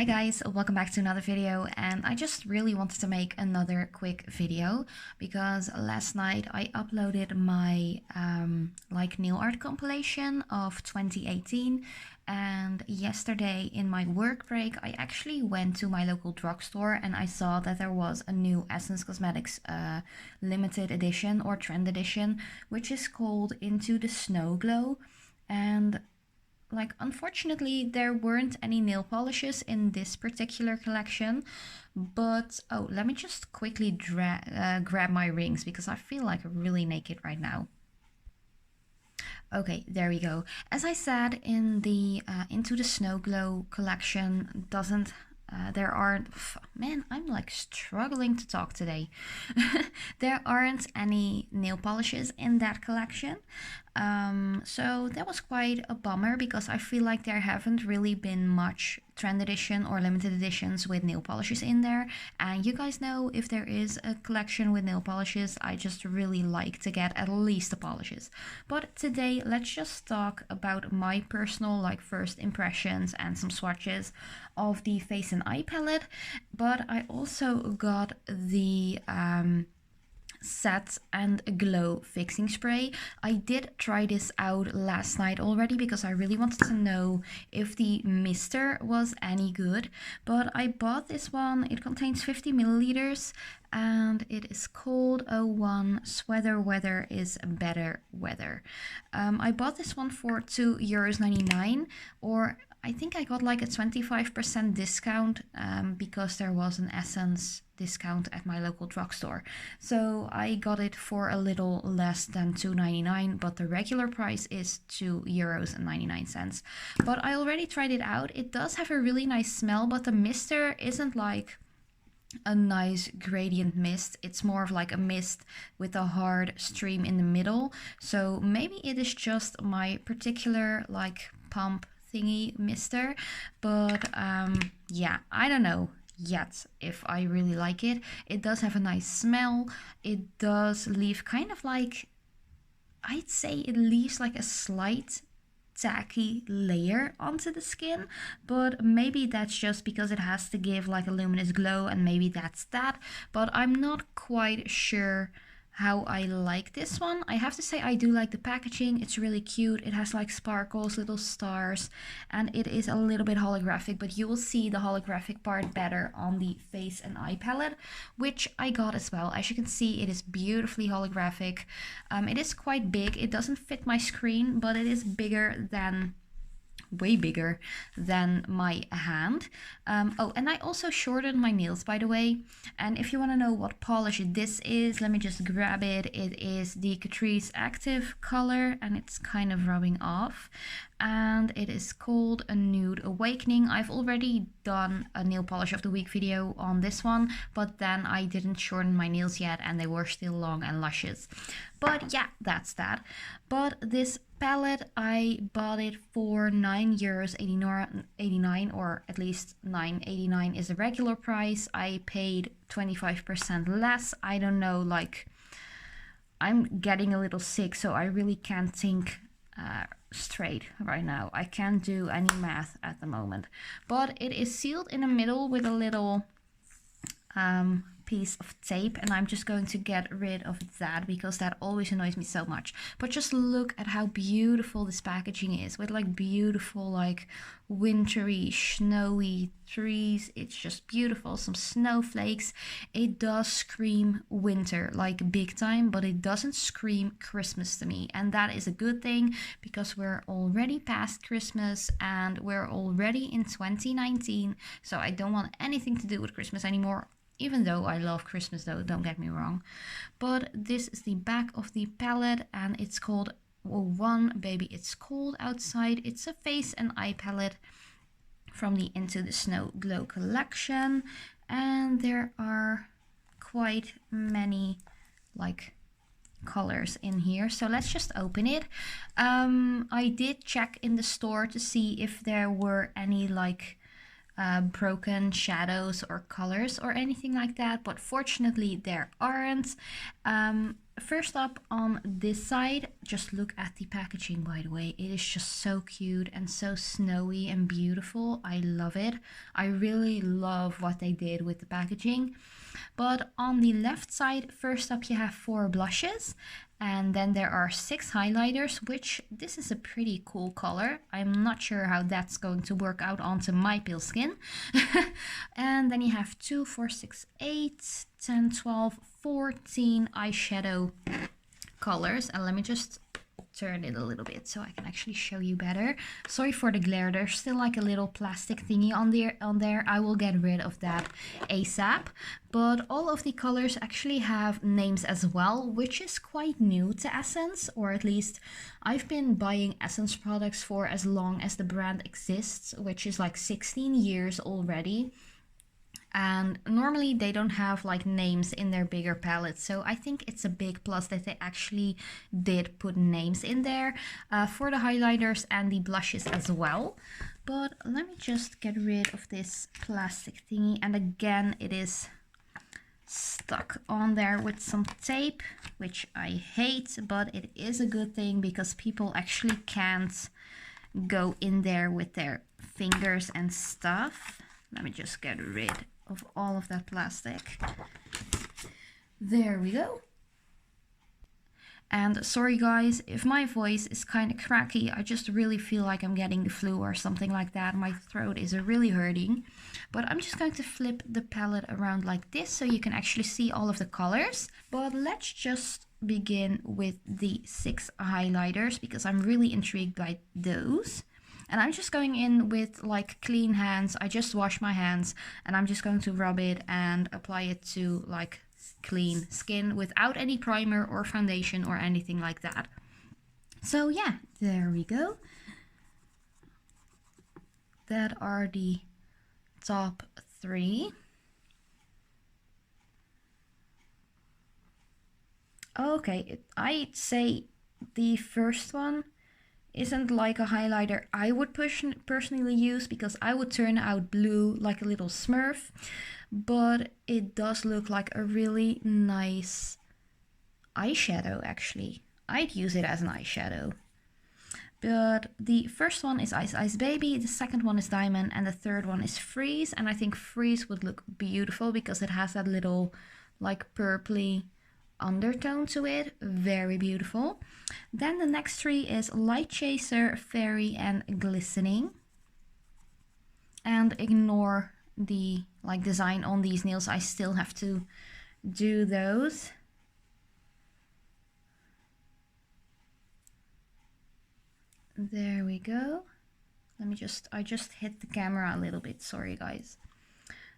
guys, welcome back to another video, and I just really wanted to make another quick video because last night I uploaded my nail art compilation of 2018, and yesterday in my work break I actually went to my local drugstore and I saw that there was a new Essence Cosmetics limited edition or trend edition, which is called Into the Snow Glow. And unfortunately there weren't any nail polishes in this particular collection, but let me just quickly grab my rings because I feel like really naked right now. Okay, there we go. As I said, in the Into the Snow Glow collection there aren't, man, I'm like struggling to talk today. There aren't any nail polishes in that collection. So that was quite a bummer because I feel like there haven't really been much trend edition or limited editions with nail polishes in there. And you guys know, if there is a collection with nail polishes, I just really like to get at least the polishes. But today, let's just talk about my personal first impressions and some swatches of the face and eye palette. But I also got the Set and Glow fixing spray. I did try this out last night already because I really wanted to know if the mister was any good, but I bought this one. It contains 50 milliliters and it is called 01 Sweater Weather is Better Weather. I bought this one for €2.99, or I think I got like a 25% discount because there was an Essence discount at my local drugstore. So I got it for a little less than €2.99, but the regular price is €2.99. But I already tried it out. It does have a really nice smell, but the mister isn't like a nice gradient mist. It's more of like a mist with a hard stream in the middle. So maybe it is just my particular pump thingy mister, but yeah, I don't know yet if I really like it. It does have a nice smell. It does leave kind of I'd say it leaves like a slight tacky layer onto the skin, but maybe that's just because it has to give like a luminous glow, and maybe that's that, but I'm not quite sure how I like this one. I have to say I do like the packaging. It's really cute. It has like sparkles, little stars, and it is a little bit holographic, but you will see the holographic part better on the face and eye palette, which I got as well. As you can see, it is beautifully holographic. It is quite big. It doesn't fit my screen, but it is way bigger than my hand. And I also shortened my nails, by the way. And if you want to know what polish this is, let me just grab it. It is the Catrice Active color, and it's kind of rubbing off, and it is called a Nude Awakening. I've already done a nail polish of the week video on this one, but then I didn't shorten my nails yet and they were still long and luscious. But yeah, that's that. But this palette, I bought it for €9.89, or at least €9.89 is the regular price. I paid 25% less. I don't know, I'm getting a little sick, so I really can't think straight right now. I can't do any math at the moment, but it is sealed in the middle with a little piece of tape, and I'm just going to get rid of that because that always annoys me so much. But just look at how beautiful this packaging is, with beautiful wintry snowy trees. It's just beautiful. Some snowflakes. It does scream winter big time, but it doesn't scream Christmas to me, and that is a good thing because we're already past Christmas and we're already in 2019, so I don't want anything to do with Christmas anymore. Even though I love Christmas though, don't get me wrong. But this is the back of the palette, and it's called One Baby It's Cold Outside. It's a face and eye palette from the Into the Snow Glow collection, and there are quite many colors in here, so let's just open it. I did check in the store to see if there were any broken shadows or colors or anything like that, but fortunately there aren't. first up on this side, just look at the packaging, by the way. It is just so cute and so snowy and beautiful. I love it. I really love what they did with the packaging. But on the left side, first up you have 4 blushes, and then there are 6 highlighters, which this is a pretty cool color. I'm not sure how that's going to work out onto my pale skin. And then you have 2, 4, 6, 8, 10, 12, 14 eyeshadow colors. And let me just turn it a little bit so I can actually show you better. Sorry for the glare, there's still like a little plastic thingy on there. I will get rid of that ASAP. But all of the colors actually have names as well, which is quite new to Essence, or at least I've been buying Essence products for as long as the brand exists, which is like 16 years already. And normally they don't have like names in their bigger palettes, so I think it's a big plus that they actually did put names in there for the highlighters and the blushes as well. But let me just get rid of this plastic thingy, and again it is stuck on there with some tape, which I hate, but it is a good thing because people actually can't go in there with their fingers and stuff. Let me just get rid of all of that plastic. There we go. And sorry guys, if my voice is kind of cracky, I just really feel like I'm getting the flu or something like that. My throat is really hurting. But I'm just going to flip the palette around like this so you can actually see all of the colors. But let's just begin with the 6 highlighters because I'm really intrigued by those. And I'm just going in with like clean hands. I just wash my hands and I'm just going to rub it and apply it to like clean skin without any primer or foundation or anything like that. So yeah, there we go. That are the top 3. Okay, I'd say the first one isn't like a highlighter I would personally use because I would turn out blue like a little smurf, but it does look like a really nice eyeshadow actually. I'd use it as an eyeshadow. But the first one is Ice Ice Baby, the second one is Diamond, and the third one is Freeze. And I think Freeze would look beautiful because it has that little like purpley undertone to it. Very beautiful. Then the next 3 is Light Chaser, Fairy, and Glistening. And ignore the like design on these nails, I still have to do those. There we go. I just hit the camera a little bit, sorry guys.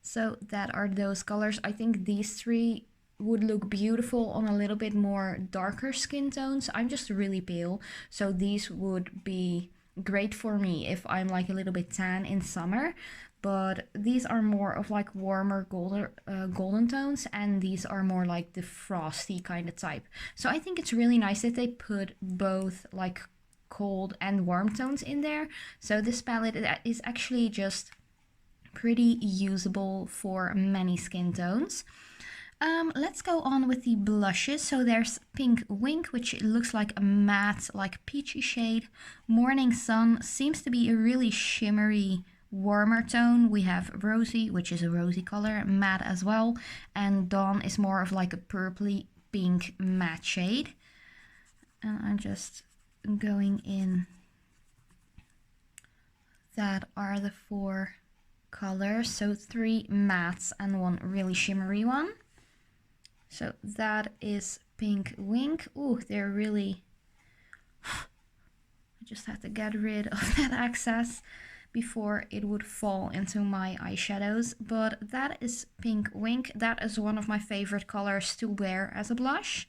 So that are those colors. I think these 3 would look beautiful on a little bit more darker skin tones. I'm just really pale, so these would be great for me if I'm like a little bit tan in summer. But these are more of like warmer golden tones, and these are more like the frosty kind of type. So I think it's really nice that they put both like cold and warm tones in there. So this palette is actually just pretty usable for many skin tones. Let's go on with the blushes. So there's Pink Wink, which looks like a matte, like peachy shade. Morning Sun seems to be a really shimmery, warmer tone. We have Rosy, which is a rosy color, matte as well. And Dawn is more of like a purpley pink matte shade. And I'm just going in. That are the 4 colors. So 3 mattes and 1 really shimmery one. So that is Pink Wink. Ooh, they're really... I just had to get rid of that excess before it would fall into my eyeshadows. But that is Pink Wink. That is one of my favorite colors to wear as a blush.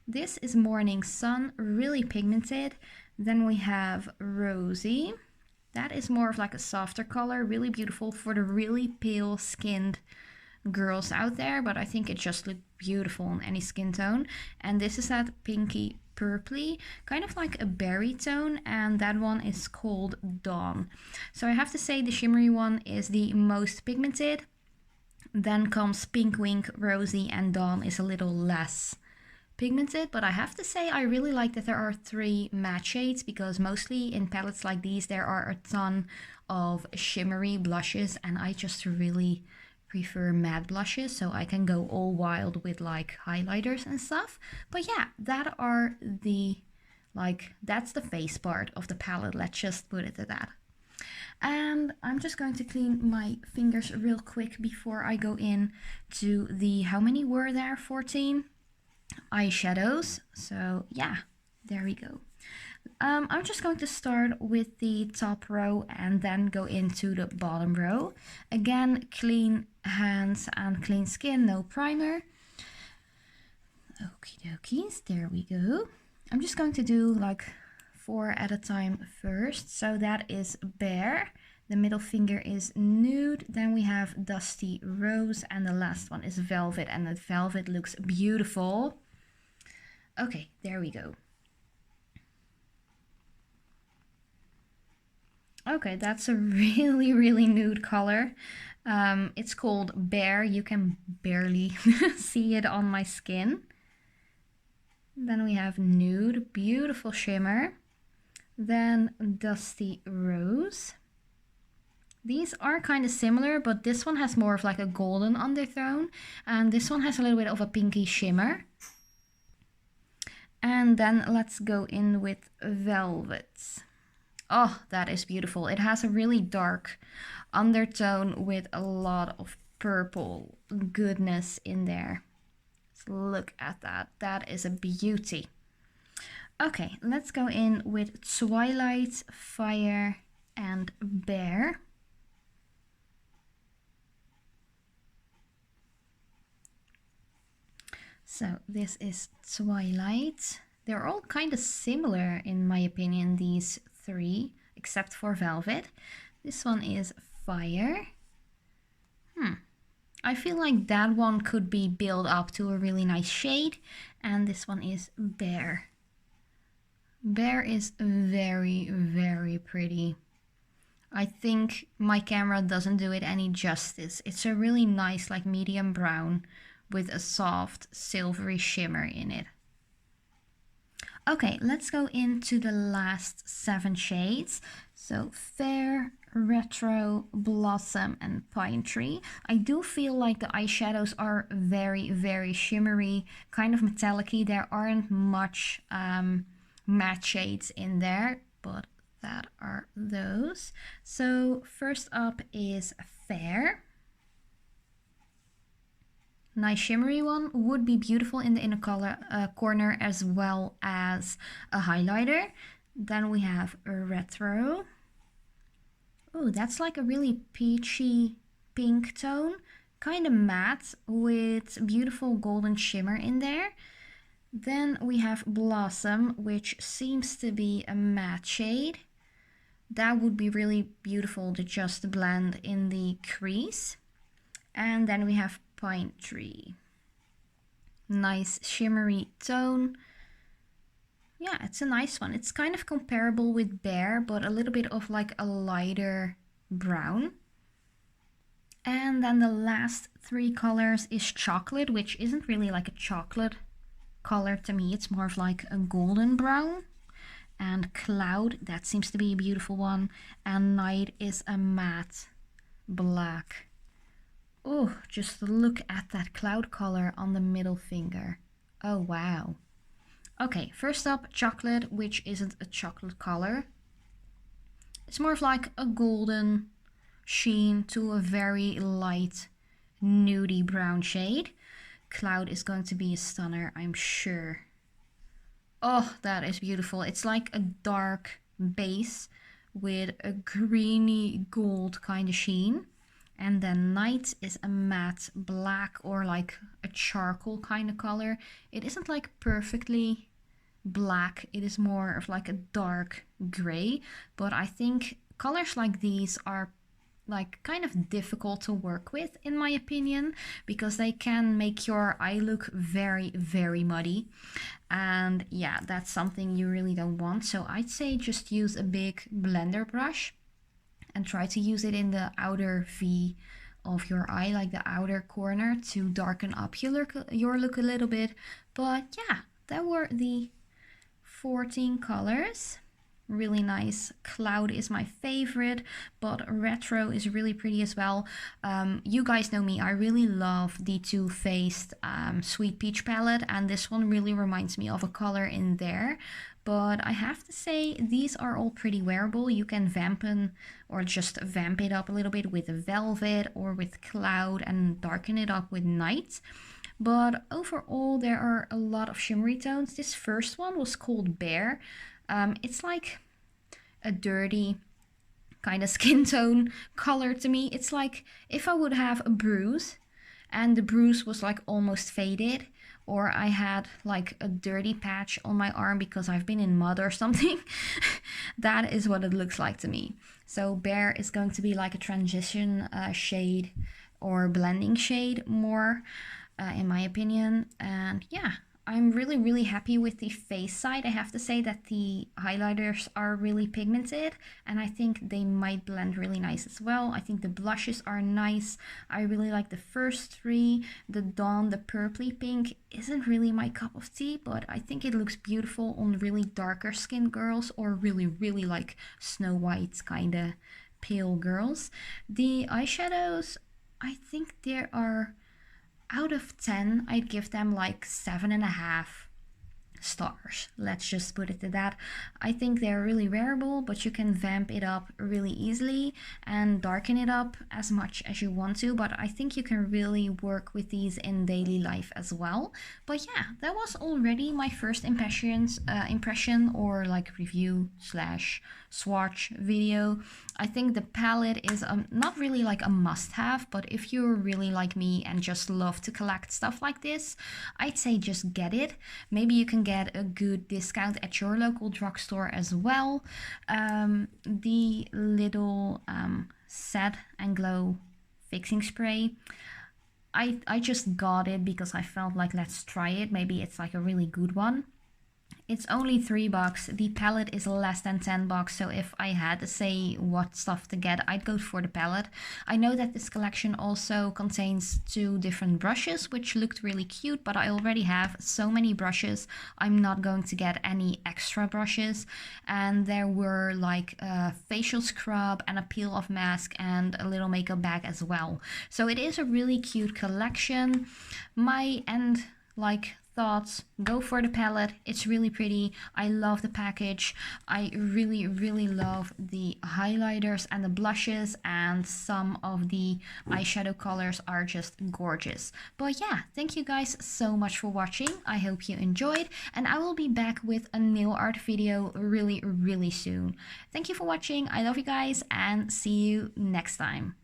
This is Morning Sun, really pigmented. Then we have Rosy. That is more of like a softer color, really beautiful for the really pale skinned girls out there, but I think it just looked beautiful on any skin tone. And this is that pinky purpley, kind of like a berry tone, and that one is called Dawn. So I have to say the shimmery one is the most pigmented. Then comes Pink Wink, Rosy, and Dawn is a little less pigmented, but I have to say I really like that there are 3 matte shades, because mostly in palettes like these there are a ton of shimmery blushes, and I just really prefer matte blushes, so I can go all wild with like highlighters and stuff. But yeah, that are the that's the face part of the palette, let's just put it at that. And I'm just going to clean my fingers real quick before I go in to the, how many were there, 14 eyeshadows. So yeah, there we go. I'm just going to start with the top row and then go into the bottom row. Again, clean hands and clean skin, no primer. Okie dokies, there we go. I'm just going to do like 4 at a time first. So that is Bear, the middle finger is Nude, then we have Dusty Rose, and the last one is Velvet, and the Velvet looks beautiful. Okay, there we go. Okay, that's a really nude color. It's called Bear. You can barely see it on my skin. Then we have Nude, beautiful shimmer. Then Dusty Rose. These are kind of similar, but this one has more of like a golden undertone, and this one has a little bit of a pinky shimmer. And then let's go in with Velvet. Oh, that is beautiful. It has a really dark undertone with a lot of purple goodness in there. So look at that. That is a beauty. Okay, let's go in with Twilight, Fire, and Bear. So this is Twilight. They're all kind of similar in my opinion, these 3, except for Velvet. This one is Fire. I feel like that one could be built up to a really nice shade. And this one is Bear. Bear is very pretty. I think my camera doesn't do it any justice. It's a really nice like medium brown with a soft silvery shimmer in it. Okay, let's go into the last 7 shades. So Fair, Retro, Blossom, and Pine Tree. I do feel like the eyeshadows are very shimmery, kind of metallic-y. There aren't much matte shades in there, but that are those. So first up is Fair. Nice shimmery one, would be beautiful in the inner corner as well as a highlighter. Then we have a Retro. Oh, that's like a really peachy pink tone, kind of matte with beautiful golden shimmer in there. Then we have Blossom, which seems to be a matte shade. That would be really beautiful to just blend in the crease. And then we have Pine Tree. Nice shimmery tone. Yeah, it's a nice one. It's kind of comparable with Bear, but a little bit of like a lighter brown. And then the last 3 colors is Chocolate, which isn't really like a chocolate color to me. It's more of like a golden brown. And Cloud, that seems to be a beautiful one. And Night is a matte black. Oh, just look at that cloud color on the middle finger. Oh, wow. Okay, first up, Chocolate, which isn't a chocolate color. It's more of like a golden sheen to a very light, nudie brown shade. Cloud is going to be a stunner, I'm sure. Oh, that is beautiful. It's like a dark base with a greeny gold kind of sheen. And then Night is a matte black or like a charcoal kind of color. It isn't like perfectly black. It is more of like a dark gray. But I think colors like these are like kind of difficult to work with in my opinion, because they can make your eye look very muddy. And yeah, that's something you really don't want. So I'd say just use a big blender brush and try to use it in the outer V of your eye, like the outer corner, to darken up your look a little bit. But yeah, that were the 14 colors. Really nice. Cloud is my favorite, but retro is really pretty as well. You guys know me, I really love the Too Faced Sweet Peach palette, and this one really reminds me of a color in there. But I have to say, these are all pretty wearable. You can vampen or just vamp it up a little bit with Velvet or with Cloud and darken it up with Night. But overall, there are a lot of shimmery tones. This first one was called Bear. It's like a dirty kind of skin tone color to me. It's like if I would have a bruise and the bruise was like almost faded, or I had like a dirty patch on my arm because I've been in mud or something. That is what it looks like to me. So Bear is going to be like a transition shade or blending shade more, in my opinion. And yeah, I'm really happy with the face side. I have to say that the highlighters are really pigmented and I think they might blend really nice as well. I think the blushes are nice. I really like the first three. The Dawn, the purpley pink, isn't really my cup of tea, but I think it looks beautiful on really darker skinned girls or really like Snow White kind of pale girls. The eyeshadows, I think there are, out of 10, I'd give them like 7.5 stars. Let's just put it to that. I think they're really wearable, but you can vamp it up really easily and darken it up as much as you want to, but I think you can really work with these in daily life as well. But yeah, that was already my first impression or like review slash swatch video. I think the palette is not really like a must-have, but if you're really like me and just love to collect stuff like this, I'd say just get it. Maybe you can get a good discount at your local drugstore as well. The little Set and Glow fixing spray, I just got it because I felt like let's try it. Maybe it's like a really good one. It's only $3. The palette is less than $10, so if I had to say what stuff to get, I'd go for the palette. I know that this collection also contains 2 different brushes, which looked really cute, but I already have so many brushes. I'm not going to get any extra brushes. And there were like a facial scrub and a peel-off mask and a little makeup bag as well. So it is a really cute collection. My end thoughts, go for the palette. It's really pretty. I love the package. I really love the highlighters and the blushes, and some of the eyeshadow colors are just gorgeous. But yeah, thank you guys so much for watching. I hope you enjoyed, and I will be back with a nail art video really soon. Thank you for watching. I love you guys, and see you next time.